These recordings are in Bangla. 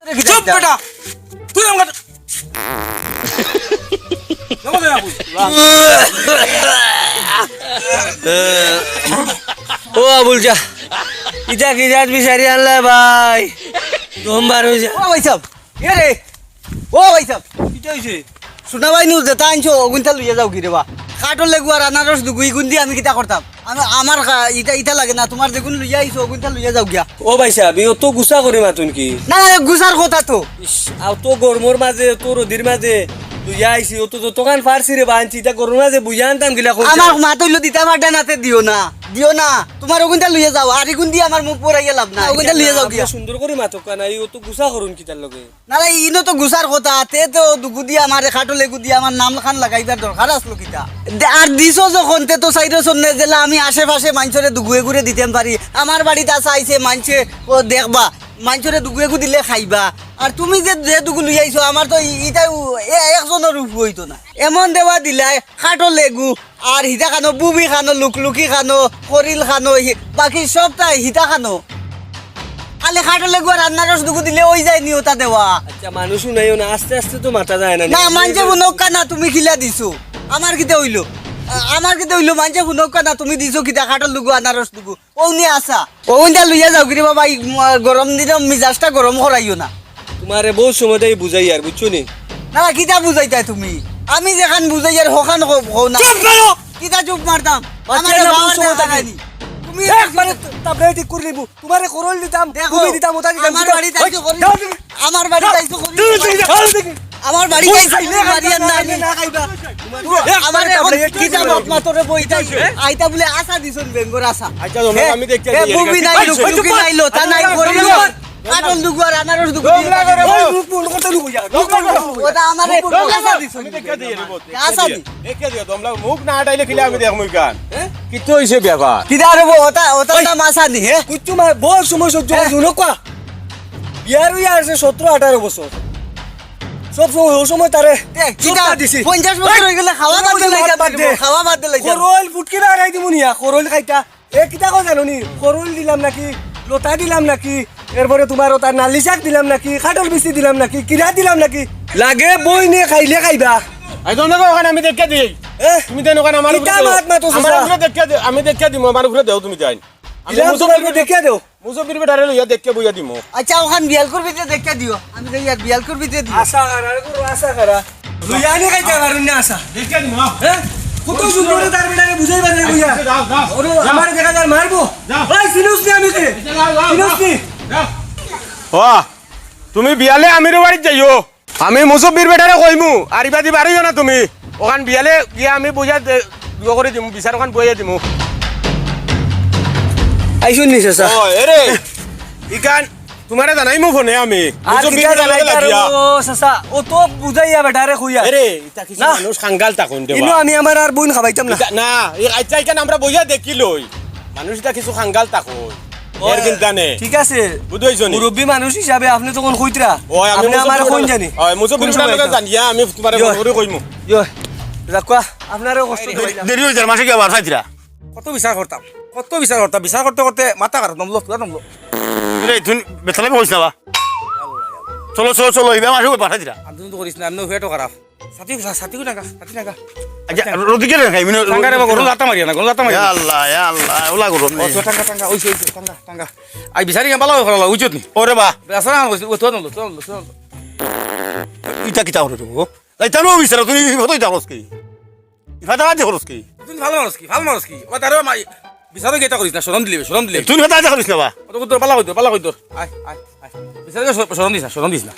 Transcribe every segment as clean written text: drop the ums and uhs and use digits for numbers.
চুপ বেটা তুই আমার ও আবুল যা ইটা কি জাত বিচারি আনলে ভাই সোমবার হয়ে যা ও ভাই সাহেব এ রে ও ভাই সাহেব কিটা হইছে শোনা ভাই নিউজ যেটা আনছো ওগুনটা লইয়া যাও কি রে বা কাঠর লেগুয়ার আনারস দুগুই গুন দিয়ে আমি কিটা করতাম আমার ইটা ইটা লাগে না তোমার যেগুন লইয়া আইছো ওগুনটা লইয়া যাও গিয়া ও ভাই সাহেব ও তো গুসা করি মাতুন কি না না গুছার কথা তো আও তো গরমর মাঝে তো রদির মাঝে তুই আইছি ও তো দোকান ফারছি রে বানছি তা গরম মাঝে বুঝা আনতাম গিলা আমার মা তৈল দিতে পারটা নাতে দিও না তোমার ওগুনটা লইয়া যাও আর এগুন দিয়ে আমার মুখ পড়াইয়া লাভ না ওগুনটা লইয়া যাও গিয়া সুন্দর করে মাতো কানা ও তো গুসা করুন কি তার লগে না না ইনো তো গুছার কথা তে তো দুগু দিয়ে আমার খাটো লেগু দিয়ে আমার নাম খান লাগাইবার দরকার আসলো কিটা আর দিছো যখন তে তো সাইডে সন্নে জেলা আমি আশেপাশে মানুষরে দুগুয়ে ঘুরে দিতে পারি আমার বাড়িতে আসা আইছে মানুষে ও দেখবা মানুষরে দুগুয়ে গু দিলে খাইবা আর তুমি যে যে দুগু লই আইছো আমার তো ইটা একজনের রূপ হইতো না এমন দেওয়া দিলাই খাটো লেগু আর হিতা খানো বুবি খানো লুকলুকি খানো করিল খানো বাকি সবটা হিতা খানো খালি খাটো লেগু আর আনারস দুগু দিলে ওই যায় নি ওটা দেওয়া আচ্ছা মানুষও নাই না আস্তে আস্তে তো মাথা যায় না না মানছে বুনক্কা না তুমি খিলা দিছো আমার কিতে হইলো মানছে বুনক্কা না তুমি দিছো কিতা খাটো লুগু আনারস দুগু ও নিয়ে আসা ওইটা লইয়া যাও কি রে বাবা গরম দিনে মিজাজটা গরম করাইও না তোমারে বহুত সময় তাই বুঝাই আর বুঝছো নি না কিতা বুঝাইতাই তুমি আমি যেখান বুঝাই আর হখান হও না কিতা চুপ মারতাম আমার বাবার দেখা হয়নি তুমি একবারে তারপরে ঠিক করে নিব তোমারে করল দিতাম দেখো তুমি দিতাম ওটা দিতাম আমার বাড়ি তাইছো করি আমার বাড়ি তাইছো করি আমার বাড়ি তাইছো বাড়ি আর না খাইবা আমার কিতা বাপ মা তোরে বইতাই আইতা বলে আশা দিছন বেঙ্গর আশা আচ্ছা আমি দেখতে বুবি নাই লুকি নাইলো তা নাই করি কাটল দুগু আর আনারস দুগু মুখ বন্ধ করতে লুকো যা ওটা আমারে আশা দিছন আমি দেখে দিই রে বলতে আশা দি দেখে দিও তোমরা মুখ না আটাইলে খিলে আমি দেখমু কান কিতো হইছে ব্যাপার কিতা রে ওটা মাসা দি হে কুচ্চু মা বহুত সময় সহ্য করছো নকা ইয়ার ইয়ার আছে 17-18 বছর সব সময় ওই সময় তারে কিতা দিছি 50 বছর হই গেলে খাওয়া বাদ দিলে খাওয়া বাদ দিলে করল ফুটকি না খাই দিমু নিয়া করল খাইতা এ কিতা কো জানো নি করল দিলাম নাকি লোটা দিলাম নাকি এরপরে তোমার ওটা নালি শাক দিলাম নাকি খাটল বিচি দিলাম নাকি কিরা দিলাম নাকি লাগে বই নিয়ে খাইলে খাইবা আই তোমরা ওখানে আমি দেখে দিই তুমি দেন ওখানে আমার কিতা মাত মাতো আমার উপরে দেখে দিও আমি দেখে দিমু আমার উপরে দেও তুমি যাই আমি মুসলমানকে দেখে দেও মুসফির বেটারে লইয়া দেখে বইয়া দিমু আচ্ছা ওখান বিয়াল করবি তে দেখা দিও আমি তো ইয়ার বিয়াল করবি তে দিও আশা করা করো আশা করা লুইয়ানি খাইতা পারুন না আশা দেখে দিমু হ্যাঁ কত সুন্দর তার বিটারে বুঝাই পারে লুইয়া যাও যাও ওরে আমার দেখা যায় মারবো যাও। ওই সিনুস নি আমি কে সিনুস নি ও তুমি বিয়ালে আমির বাড়ি যাইও আমি মুসফির বেটারে কইমু আর ইবাদি বাড়িও না তুমি ওখান বিয়ালে গিয়া আমি বইয়া ইয়ে করে দিমু বিচার ওখান বইয়া দিমু আইসুন নিছে স্যার ও এরে ইকান তোমারে জানাইমু ফোনে আমি আর মুসফির কিটা বেটারে জানাই লাগিয়া ও সাসা ও তো বুঝাইয়া বেটারে কইয়া এরে ইতা কিছু না। মানুষ খাঙ্গাল তাকুন দেবা ইনো আমি আমার আর বইন খাবাইতাম না না এই আইতা ইকান আমরা বইয়া দেখিলই মানুষ এটা কিছু খাঙ্গাল তাকুন এর কিন্তু জানে ঠিক আছে বুঝাইছো নি মুরব্বী মানুষ হিসাবে আপনি তখন কইতরা ও আমি আপনি আমার কোন জানি ওই মুসফির বেটারে জানিয়া আমি তোমারে ইয়ো। ফোন করে কইমু ইয়ো রাখা আপনারও কষ্ট দিলাম দেরি হইছে মাসে কি আবার খাইতরা কত বিচার করতাম বিচার করতে করতে মাথা কাটো নমলো নমলো রে তুই বেতলে কইছ না বা চলো চলো চলো ইবা মাসে পাঠাইতরা আন্দোলন তো করিস না আমি হেটো খারাপ সাথী নাকা আচ্ছা রদিকে রে খাই মিনো টাঙ্গারে বা গরু লাতা মারিয়া না গরু লাতা মারিয়া ইয়া আল্লাহ ওলা গরম ও তো টাঙ্গা ওই টাঙ্গা আই বিচারি কেন পালা হলা উচিত নি ওরে বা বেসরা ও তো নমলো ইটা কিটা হলো তো লাইতা নো বিছরা তুই হতই দাবস কি ইফাদা আজ হরস কি তুমি ভালো মানুষ কি ও তারও বিচারও গেটা করিস না শরম দিলে তুই হতা আজ হরিস না বা অত কুতর পালা কইতর আয় বিচারি শরম দিস না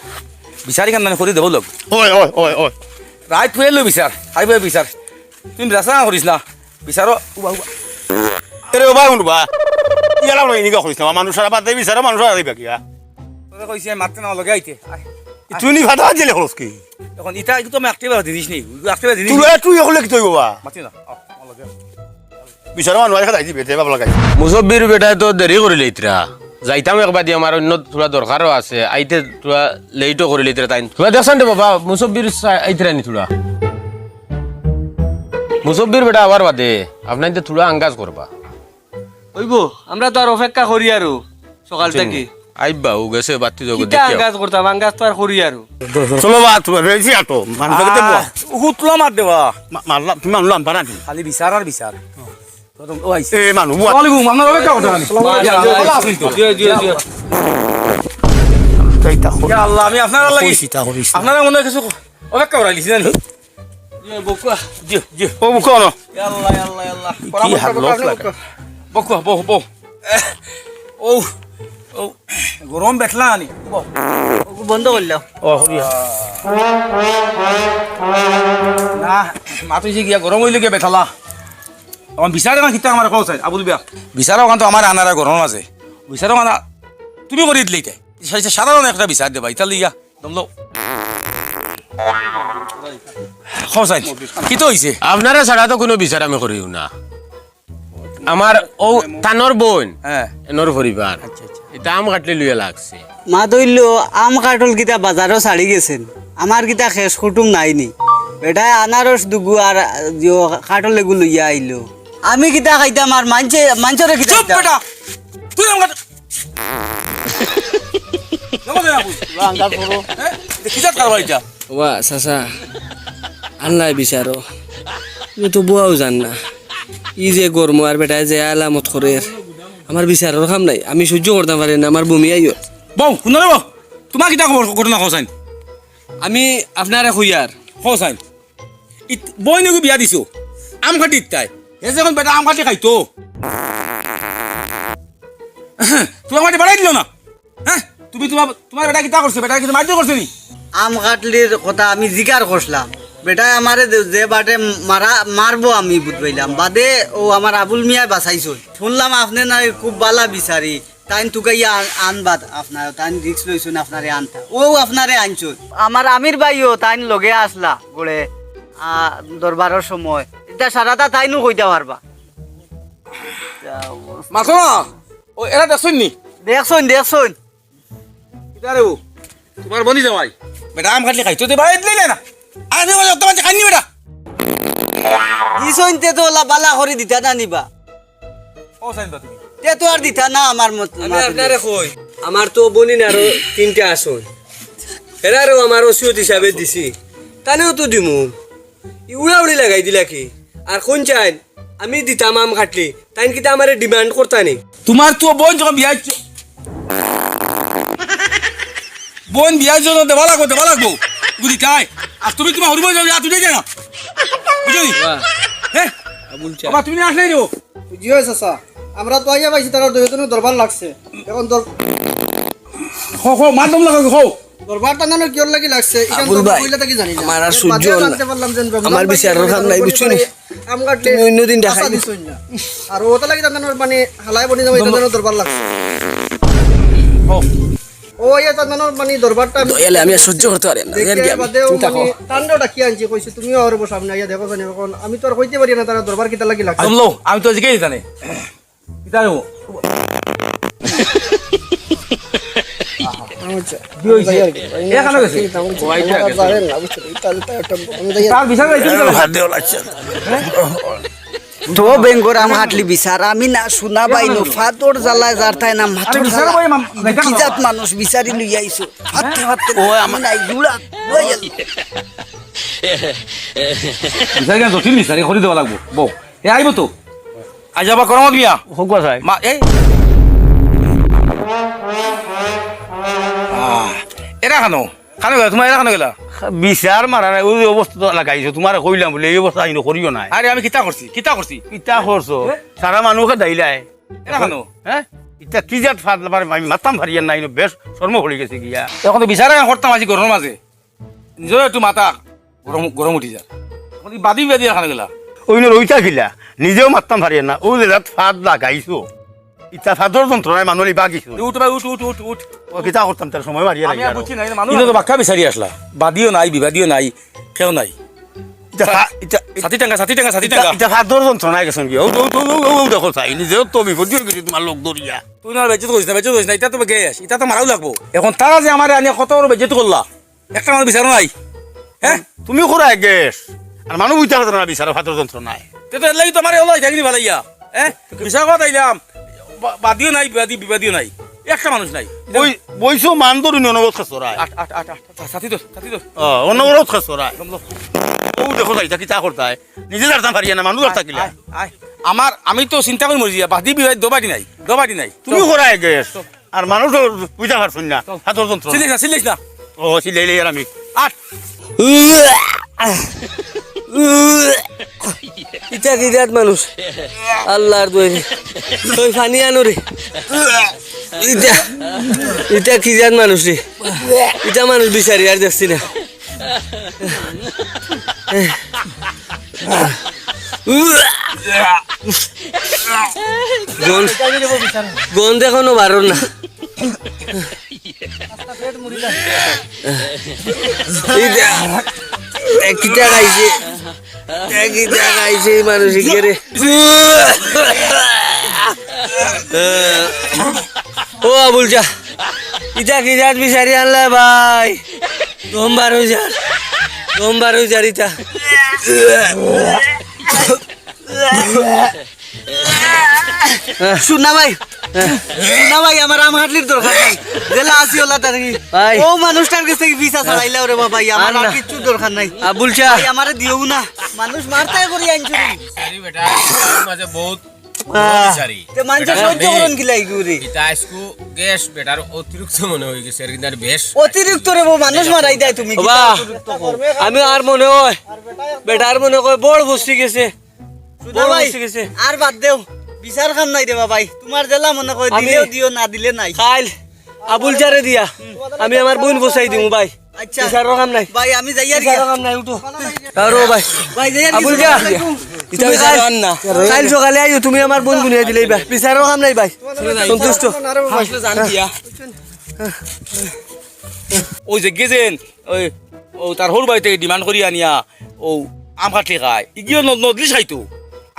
বিচারি কান মানে করি দেব লোক ওই ওই ওই ওই রাইট ফুয়ে লো বিচার হাই ফুয়ে বিচার তুমি বেসরা করিস না বিচারও উবা এরে বা উনবা ইয়ালা নই নিগা করিস না মানুষরা বাদ দেই বিচারা মানুষরা দিবা কিয়া তোরা কইছি মারতে না লগে আইতে আয় তুই নি ফাদা আজ হরস কি এখন ইটা তো আমি অ্যাক্টিভ দিস নি অ্যাক্টিভ দিস তুই হলে কি তুই বাবা মাতি না লগে বিচারা মানুষ খাই দিবে তে বাবা লাগাই মুসব্বির বেটা তো দেরি করে লইতরা যাইতাম একবার দিয়ে আমার অন্য থোড়া দরকারও আছে আইতে থোড়া লেটও করে লইতরা তাই তোরা দেখছেন রে বাবা মুসব্বির আইতরা নি থোড়া মুসব্বির বেটা আবার বাদে আপনার থোড়া আঙ্গাজ করবা হইব আমরা তো আর অপেক্ষা করি আর সকাল থেকে আইবা ও গেছে বাতি যোগ কিতা দেখিও আঙ্গাজ করতাম আঙ্গাজ তো আর করি আর চলো বা তুমি রেজি আটো মানুষ দেবো হুতলো মার দেবা মারলাম তুমি মানলাম পারা দিন খালি বিচার আর বিচার ও আইছে এ মানুষ ওয়ালাইকুম আপনার হবে কথা ইয়া আল্লাহ আমি আপনার লাগি আপনারা মনে কিছু অপেক্ষা করাইছি জানি বকুয়া জি জি ও মুখ ন আল্লাহ আল্লাহ আল্লাহ কি হাত লস লাগে বকুয়া বহ বহ ও ও গরম বেঠলা আনি বহ বন্ধ করলাম ও হরিয়া না মাতুই যে গিয়া গরম হইলে গিয়া বেঠালা আমার বিচারে না কিতা আমার কৌসাই আবুল বিয়া বিচারা ওখান তো আমার আনারা গরম আছে বিচারা মানে তুমি করি দিলে এটাই সাধারণ একটা বিচার দেবা ইতা লিয়া দমলো কৌসাই কি তো হইছে আপনারা ছাড়া তো কোনো বিচার আমি করিও না আমার ও তানোর বোন হ্যাঁ এনর পরিবার এটা আম কাটলে লইয়া লাগছে মা দইল আম কাঠল কিতা বাজারও ছাড়ি গেছেন আমার কিতা শেষ কুটুম নাইনি বেটায় আনারস দুগু আর কাঠল এগুলো লইয়া আইলো আমি কিতা খাইতাম আর মাঞ্চরে কিতা চুপ খাইতাম? বেটা তুই আমার কিতা খাওয়া এটা ওয়া চাচা আল্লাহ বিচারো তুমি তো বুয়াও জান না ই যে গরম আর বেটায় যে আলামত করে আমার বিচারের কাম নাই আমি সহ্য করতে পারি না আমার বমি আইও বউ শুনো রে বউ তোমার কিতা খবর ঘটনা কৌসাইন আমি আপনারে খুইয়ার কৌসাইন বই নাকি বিয়া দিছো আম খাটি তাই এ যখন বেটা আম খাটি খাইতো তোমার মাটি বাড়াই দিল না হ্যাঁ তুমি তোমার বেটা কিতা করছে বেটা কিছু মারধর করছে নি আম কাটলির কথা আমি জিকার করলাম বেটায় আমারে যে বাটে মারবো আমি বুঝবাইলাম বাদে ও আমার আবুল মিয়া বাঁচাইছো শুনলাম আপনি না খুব বালা বিচারি তাইন তুকাইয়া আনবাদ আপনার তাইন রিক্স লইছুন আপনারে আনতা ও আপনারে আনছো আমার আমির ভাইও তাইন লগে আসলা গড়ে দরবারের সময় এটা সারাটা তাইনও কইতে পারবা মাথো না ও এরা দেখছুন নি দেখছুন কিতা রে ও তোমার বনি যাওয়াই বেটা আম খাটলি খাইতো তে বাড়াই দিলে না আরে বাবা তোমার খাইনি বেটা দিছুন তে তো ওলা বালা করে দিতা না নিবা কৌসাইন বা তুমি তে তো আর দিতা না আমার মত আমি আপনারে কই আমার তো বনিন আরো 3টা আসন এরারও আমার ওসিয়ত হিসাবে দিছি তানেও তো দিমু ইউড়া উড়ি লাগাই দিলা কি আর কোন চাই আমি দিতাম আম কাটলি তাইন কিতা আমারে ডিমান্ড করতানি তোমার তো বোন যখন বিয়া বোন বিয়ার জন্য দেওয়া লাগবো বুঝি তাই আর তুমি তোমার হরিব যাও তুই যাই না বুঝলি হ্যাঁ আবুল চা বাবা তুমি আসলে রে জি হয়েছে স্যার আমরা তো আইয়া পাইছি তারা দুজনের দরবার লাগছে এখন মাধ্যম লাগাবো হো দরবারটা নানো কিয়র লাগি লাগছে এখান আবুল তো ভাই, কইলা থাকি জানি না আমার আর এর সহ্য বাদেও হল না। জানতে পারলাম যে রমজান আমার ভাই বিচারের কাম নাই, বুঝছো নি? আম কাটলে তুমি অন্যদিন দেখাই আশা দিছই না আর ওটা লাগি তাদের মানে হালাই বনি যাবে তাদের দরবার লাগছে ও ইয়া তাদের মানে দরবারটা দয়ালে আমি আর সহ্য করতে পারি না দেখে বাদেও মানে তান্ডটা কি আনছি কইছে তুমিও আর সামনে আইয়া দেখো জানি এখন আমি তো আর কইতে পারি না তারা দরবার কিতা লাগি লাগছে আমলো আমি তো জিজ্ঞেস জানে কিতা রে এখানে গেছে তার বিচার হাত দেওয়া লাগছে তো বেঙ্গর আম হাটলি বিচার আমি না শোনা পাইনো ফাতর জ্বালায় যার তাই না মাথর বিচার বই কি জাত মানুষ বিচারি লই আইছো হাতে হাতে ও আমি নাই জুড়া বিচার কেন জটিল বিচার করে দেওয়া লাগবো বউ এ আইব তো আজ আবার করমত বিয়া হোক চাই মা এই এরা খানো গেলা তোমার এরা খানো গেলা বিচার মারা নাই ওই অবস্থা লাগাইছো তোমার কইলাম বলে এই অবস্থা আইনো করিও নাই আরে আমি কিতা করছি ইটা করছো সারা মানুষকে দাইলাই এরা খানো হ্যাঁ ইটা কি জাত ফাট আমি মাতাম ভারিয়ার নাই বেশ শর্ম পড়ে গেছে গিয়া এখন তো বিচারে করতাম আজি গরম মাঝে নিজের একটু মাথা গরম উঠি যা এখন বাদি বাদি খানো গেলা ওই রইতা গিলা নিজেও মাতাম ভারিয়ার না ও যে জাত ফাট লাগাইছো ইটা ফাটর যন্ত্রণায় মানুষ বাগিছো উঠ ভাই উঠ ও কিতা করতাম তার সময় মারিয়া আমি লাগে আর বুঝছি না মানুষ তো বাক্কা বিচারি আসলা বাদিও নাই বিবাদিও নাই কেউ নাই ষাঠি টাকা ইটা ফাটর যন্ত্রণায় গেছেন কি ও দেখো চাই নিজেও তো বিপদ গেছি তোমার লোক দরিয়া তুই না বেজত করিস না এটা তো গে আস এটা তো মারাও লাগবো এখন তারা যে আমার আনিয়া কত বড় বেজত করলা একটা মানুষ বিচারো নাই হ্যাঁ তুমি করা গেছ আর মানুষ বুঝতে পারতো না বিচার ফাটর যন্ত্রণায় তো এর লাগি তো আমার হলো থাকি ভালাইয়া হ্যাঁ বিচার কথা আইলাম বাদিও নাই বিবাদিও নাই একটা মানুষ নাই বইছো মান ধরুন অনবরত খাসরায় আট আট আট আট সাথী তো অনবরত খাসরায় ও দেখো যাইতা কিতা করতায় নিজে দাঁড়াতাম পারিয়া না মানুষ আর থাকিলা আয় আমি তো চিন্তা করে মরছি বাদি বিবাহ দবাটি নাই তুমি করায় গেছ আর মানুষ বুঝা পারছুন না হাতর যন্ত্র চিলিস না ও সিলাইলে আর আমি আট ইটা কি জাত মানুষ আল্লাহর দোয়ারে তুই ফানি আনো রে ইটা কি জাত মানুষ রে ইটা মানুষ বিচারি আর দেখছি না গন্ধ এখনো বারো না কিটা খাইছে মানুষ রে ও আবুল চা ইটা কি জাত বিচারি আনলা ভাই দম 12,000 ইটা শুনা ভাই আমার আম হাটলির দরকার নাই জেলা আসি ওলা তার কি ভাই। ও মানুষটার কাছে থেকে ভিসা ছাড়াইলা রে বাবা আমার আর আর না। কিছু দরকার নাই আবুল চা ভাই আমারে দিও না মানুষ মারতাই করি আনছো সারি বেটা মাঝে বহুত সারি তে মানুষ সহ্য করুন কি লাগি গুরি এটা আজকু গ্যাস বেটার অতিরিক্ত মনে হয়ে গেছে আর কিন্তু আর বেশ অতিরিক্ত রে মানুষ মারাই দেয় তুমি বাবা আমি আর মনে হয় বেটার মনে হয় বড় বসে গেছে শুনা ভাই আর বাদ দেও বিচার খাম নাই রে বাবাই তোমার জেলা মনে কই দিলেও দিও না দিলে নাই কাল আবুল চারে দিয়া আমি আমার বোন বসাই দিমু ভাই আচ্ছা বিচার কাম নাই ভাই আমি যাই আর বিচার কাম নাই উঠো আরো ভাই ভাই যাই আর আবুল যা তুমি কাল সকালে আইও তুমি আমার বোন গুনিয়ে দিলেই ভাই বিচার কাম নাই ভাই সন্তুষ্ট ওই যে গেছেন ওই ও তার হল বাড়িতে ডিমান্ড করি আনিয়া ও আম কাটলে খায় ইগিও নদলি খাইতো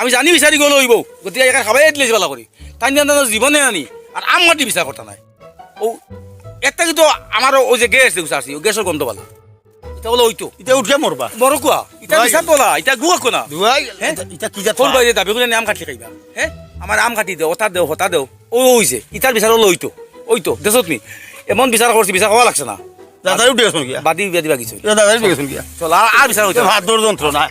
আমি জানি বিচারি গেল হইব গতিকে এখানে খাবাই দিলে বেলা করি তাই জীবনে আনি আর আম কাটি বিচার কথা নাই ও একটা কিন্তু আমার ওই যে গ্যাস দেখছো আসি গ্যাসের গন্ধ ভালো এটা বলে ওইতো এটা উঠিয়া মরবা বড় কুয়া এটা বিচার তোলা এটা গুয়া কোনা দুয়াই হ্যাঁ? এটা কি জাত ফোন বাইরে দাবি করে আম কাটলে খাইবা হ্যাঁ আমার আম কাটি দেও ওটা দেও হতা দেও ও হইছে ইটার বিচার হলো ওইতো দেশত নি এমন বিচার করছি বিচার হওয়া লাগছে না দাদাই উঠে গেছেন গিয়া বাদি বাদি বাগিছে দাদাই উঠে গেছেন গিয়া চল আর বিচার হইতো হাতর যন্ত্র না